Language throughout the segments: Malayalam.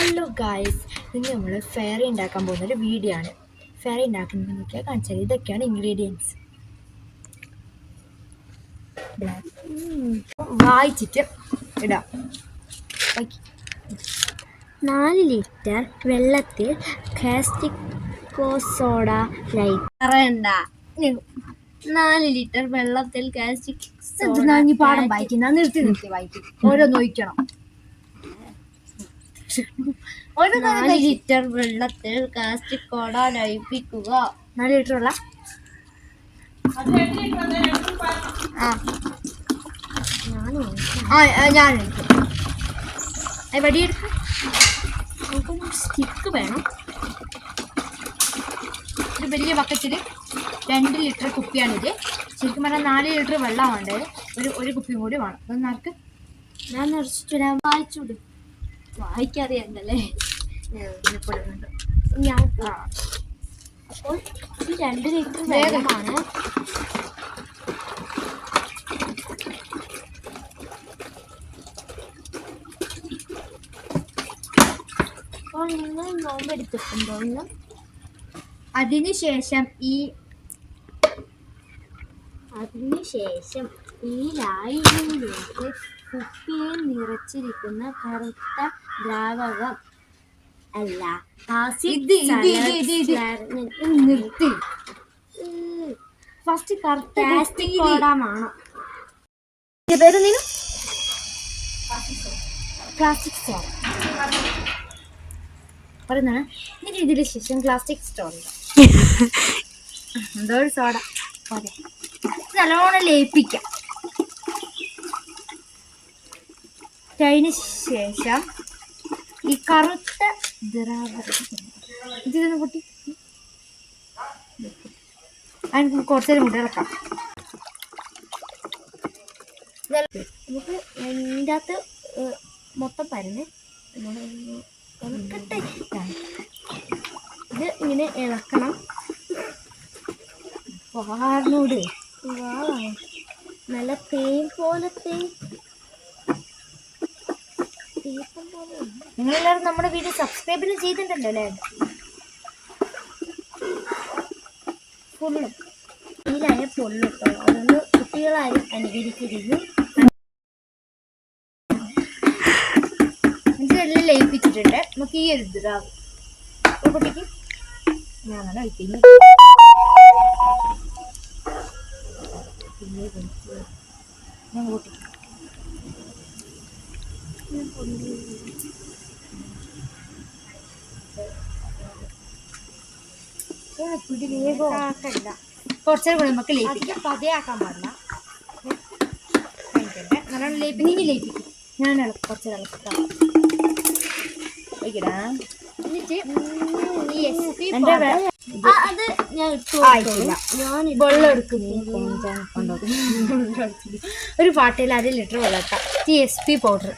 ഹലോ ഗായ്സ്, ഇന്ന് നമ്മൾ ഫെയറി ഉണ്ടാക്കാൻ പോകുന്നൊരു വീഡിയോ ആണ്. ഫെയറി ഉണ്ടാക്കുന്നതൊക്കെ കാണിച്ചാൽ ഇതൊക്കെയാണ് ഇൻഗ്രീഡിയൻസ്. വായിച്ചിട്ട് ഇടാം. 4 ലിറ്റർ വെള്ളത്തിൽ കാസ്റ്റിക് സോഡ പറയണ്ട. 4 ലിറ്റർ വെള്ളത്തിൽ കാസ്റ്റിക് പാഠം വായിക്കുന്ന നിർത്തി വായിക്കും. ഓരോന്ന് ഒഴിക്കണം. 4 ലിറ്റർ വെള്ളത്തിൽ കാസ്റ്റിക് സോഡ ലയിപ്പിക്കുക. 4 ലിറ്റർ വെള്ളം. ഞാൻ വടിയെടുക്കും. നമുക്കൊന്ന് സ്റ്റിക്ക് വേണം. ഒരു വലിയ ബക്കറ്റിൽ 2 ലിറ്റർ കുപ്പിയാണിത്. ശരിക്കും പറഞ്ഞാൽ 4 ലിറ്റർ വെള്ളം വേണ്ടത്. ഒരു കുപ്പിയും കൂടി വേണം. അതൊന്നും ആർക്ക് ഞാൻ നിറച്ചിട്ട് ഞാൻ വായിച്ചുവിടും. വായിക്കറിയണ്ടല്ലേ ഞാൻ. അപ്പോൾ ഈ 2 ലിറ്റർ വെള്ളമാണ്. അപ്പോൾ നിങ്ങൾ നോമ്പെടുത്തിട്ടുണ്ടോ? അതിനുശേഷം ഈ ലായനിയിലേക്ക് കുപ്പിയിൽ നിറച്ചിരിക്കുന്ന കറുത്ത ദ്രാവകം അല്ല നിർത്തി. ഫസ്റ്റ് കറുത്ത കോടമാണ്. പ്ലാസ്റ്റിക് സ്റ്റോർ പറയുന്നതാണ്. എന്നിട്ട് ഇതിന് ശേഷം പ്ലാസ്റ്റിക് സ്റ്റോർ എന്തോ ഒരു സോഡ പോലെ നല്ലോണം ലയിപ്പിക്കാം. അതിന് ശേഷം ഈ കറുത്ത ഇതൊന്ന് പൊട്ടി അതിന് കുറച്ച് നേരം കൂടി ഇളക്കാം. നമുക്ക് ഇതിൻ്റെ അകത്ത് മൊത്തം പരന്ന് ഇളക്കട്ടെ. ഇത് ഇങ്ങനെ ഇളക്കണം. വാറിനോട് നല്ല തേൻ പോലത്തെ നിങ്ങളെല്ലാവരും നമ്മുടെ വീഡിയോ സബ്സ്ക്രൈബിലും ചെയ്തിട്ടുണ്ടല്ലോ അല്ലേ? പൊള്ളും. ഇതിലായ പൊള്ളിട്ടോ. അതുകൊണ്ട് കുട്ടികളാരും അനുകരിക്കരുത്. ഇതെല്ലാം ലയിപ്പിച്ചിട്ടുണ്ട്. നമുക്ക് ഈ ഒരു കുട്ടിക്ക് ഞാനാണ് ഒഴിക്കുന്നത്. ഞാൻ കൂട്ടി കുറച്ചേരം കൂടെ നമുക്ക് ലയിപ്പിക്കാം. പതയാക്കാൻ പാടില്ല. നല്ലോണം ലയിപ്പിക്കും. ലയിപ്പിക്കും. ഞാൻ കുറച്ച് ഇളക്കാം. എന്നിട്ട് അത് ഞാൻ വെള്ളം എടുക്കുന്നു. ഒരു പാട്ടയിൽ 1 ലിറ്റർ വെള്ളം ഇട്ടാം. TSP പൗഡർ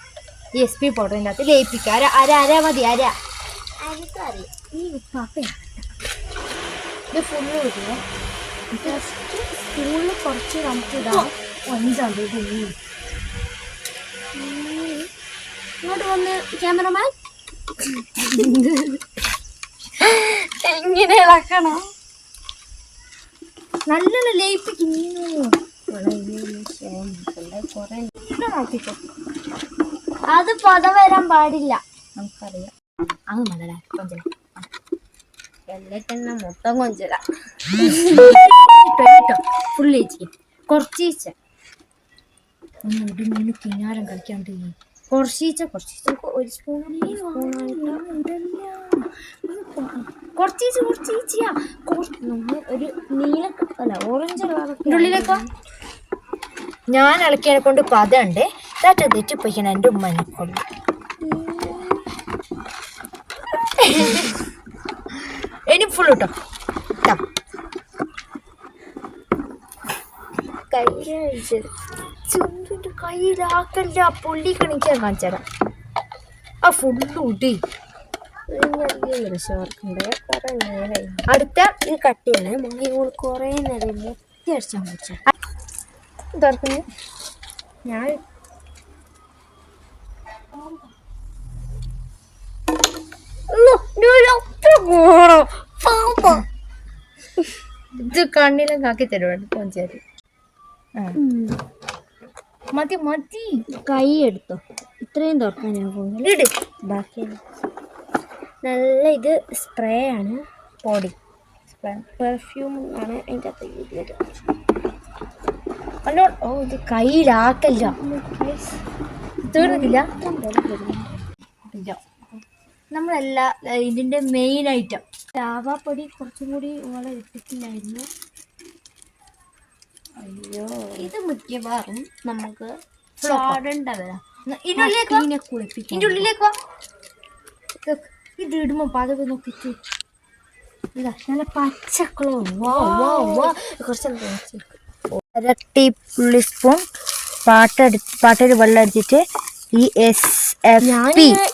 ഇതിൻ്റെ അകത്ത് ലയിപ്പിക്കുക. അര മതി. അരക്കറി ഈ പാപ്പയാണ് ഇത് ഫുള്ള് കിട്ടുക. സ്പൂണിൽ കുറച്ച് നമുക്ക് ഇടാം. 5 ഇങ്ങോട്ട് വന്ന് ക്യാമറമാൻ എങ്ങനെ ഇളക്കണം? നല്ലോണം ലയിപ്പിക്കുന്നു. അത് പത വരാൻ പാടില്ല. നമുക്കറിയാം. അത് മതല കൊഞ്ചല എല്ലാം മൊത്തം കൊഞ്ചല കേട്ടോ. ഫുള്ള് കുറച്ചീച്ച ഇടുമീന് കിന്നാരം കളിക്കാണ്ട് കുറച്ചീച്ച ഒരു കുറച്ചീച്ചയാ. ഒരു നീല അല്ല ഓറഞ്ച് ഉള്ളിലേക്കോ. ഞാൻ ഇളക്കിയതിനെ കൊണ്ട് പതണ്ട് തെറ്റിപ്പോയിക്കണം. എൻ്റെ ഉമ്മനെ കൊണ്ട് ഇനി ഫുൾ കിട്ടോ. ചുണ്ടിൻ്റെ കയ്യിലാക്കല്ല. പൊള്ളി കണിക്കാൻ കാണിച്ചാൽ ഫുള്ള് കൂട്ടി. അടുത്ത ഇത് കട്ടിയാണ്. മണികൾ കുറേ നേരം മുത്തി അടിച്ചാൽ വെച്ചു തുറക്കുന്നു. ഞാൻ ഇത് കണ്ണിലും ആക്കി തരുവാണ് പോഞ്ചേരി. മതി മതി. കൈ എടുത്തോ, ഇത്രയും തുറക്കാൻ ഞാൻ പോകുന്നില്ല. ബാക്കി നല്ല ഇത് സ്പ്രേ ആണ്, പൊടി പെർഫ്യൂം ആണ് അതിൻ്റെ അകത്ത് വരുന്നത്. അല്ലോ ഓ ഇത് കയ്യിലാക്കല്ല, തീർന്നില്ല. നമ്മളല്ല ഇതിന്റെ മെയിൻ ഐറ്റം ലാവാപ്പൊടി കുറച്ചും കൂടി ഓളെ ഇട്ടിട്ടില്ലായിരുന്നു. അയ്യോ ഇത് മിക്കവാറും നമുക്ക് ഇതിന്റെ ഉള്ളിലേക്ക് ഇത് ഇടുമ്പോ പതൊക്കെ നോക്കിട്ട് നല്ല പച്ചക്കളോ. കുറച്ച് 1 ടീസ്പൂൺ പാട്ടയിൽ വെള്ളം അടിച്ചിട്ട് ഈ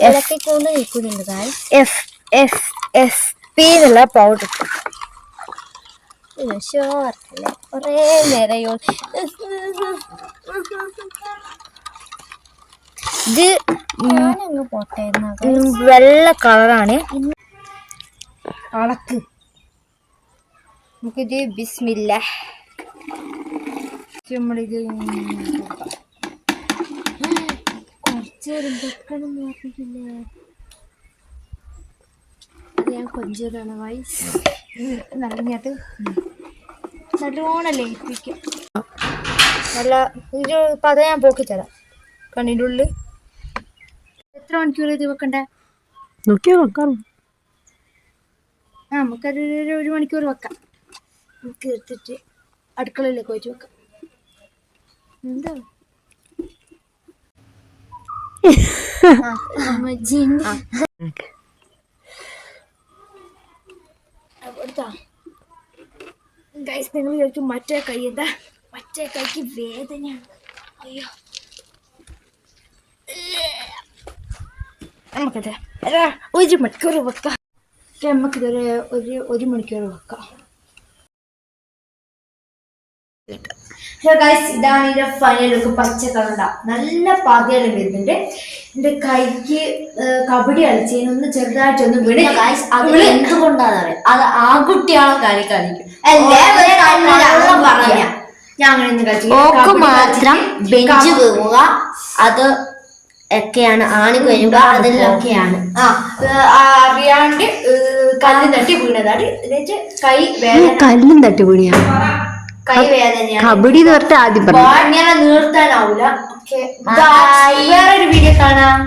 ഇളക്കിക്കൊണ്ട് നിൽക്കുന്നുണ്ട്. എന്നുള്ള പൗഡർ ഷോർട്ടല്ലേ കുറേ നേരം. ഇത് ഞാനങ്ങ് പോട്ടേന്ന വെള്ള കളറാണ്. അളക്ക് നമുക്കിത് ബിസ്മില്ല നമ്മളിത് കുറച്ച് വെക്കണം നോക്കിയില്ലേ. അത് ഞാൻ കൊഞ്ചൂരാണ് വൈസ് നല്ലത് നല്ലോണം ലയിപ്പിക്കും. നല്ല ഇത് പത ഞാൻ പോക്കി തരാം. കണ്ണിൻ്റെ ഉള്ളിൽ എത്ര മണിക്കൂർ ഇത് വെക്കണ്ടേ നോക്കിയാ വെക്കാം. നമുക്കൊരു 1 മണിക്കൂർ വെക്കാം. നമുക്ക് എടുത്തിട്ട് അടുക്കളയിലേക്ക് വെച്ച് വെക്കാം. എന്താ ഗൈസ്, നിങ്ങൾ ചോദിക്കും മറ്റേ കൈ എന്താ? മറ്റേ കൈക്ക് വേദനയാണ്. അയ്യോ നമുക്കത് 1 മണിക്കൂർ വെക്കാം. നമുക്കിതൊരു 1 മണിക്കൂർ വെക്കാം. ഇതാണ് ഇതിന്റെ ഫൈനൽ ലുക്ക്. പച്ച കളറുണ്ട നല്ല പാതിയെല്ലാം വരുന്നുണ്ട്. എന്റെ കൈക്ക് കബഡി കളിച്ചതിനൊന്ന് ചെറുതായിട്ടൊന്ന് വീണ്. അത് എന്തുകൊണ്ടാണ് അത് ആൺകുട്ടിയാണോ കളിക്കും? ഞാൻ അങ്ങനെ കളിച്ചു മാത്രം ബെഞ്ച് വീഴുക, അത് ഒക്കെയാണ്. ആണ് വരുമ്പോ അതിലൊക്കെയാണ് അറിയാണ്ട് കല്ല് തട്ടി വീണതാണ്. എന്നിട്ട് കൈ വേദന, കല്ലും തട്ടി വീണിയാണ്. കൈ വേദനയാണ്. കബഡി എന്ന് പറഞ്ഞിട്ട് ആദ്യം ഇങ്ങനെ നീർത്താനാവൂല. വേറൊരു വീഡിയോ കാണാം.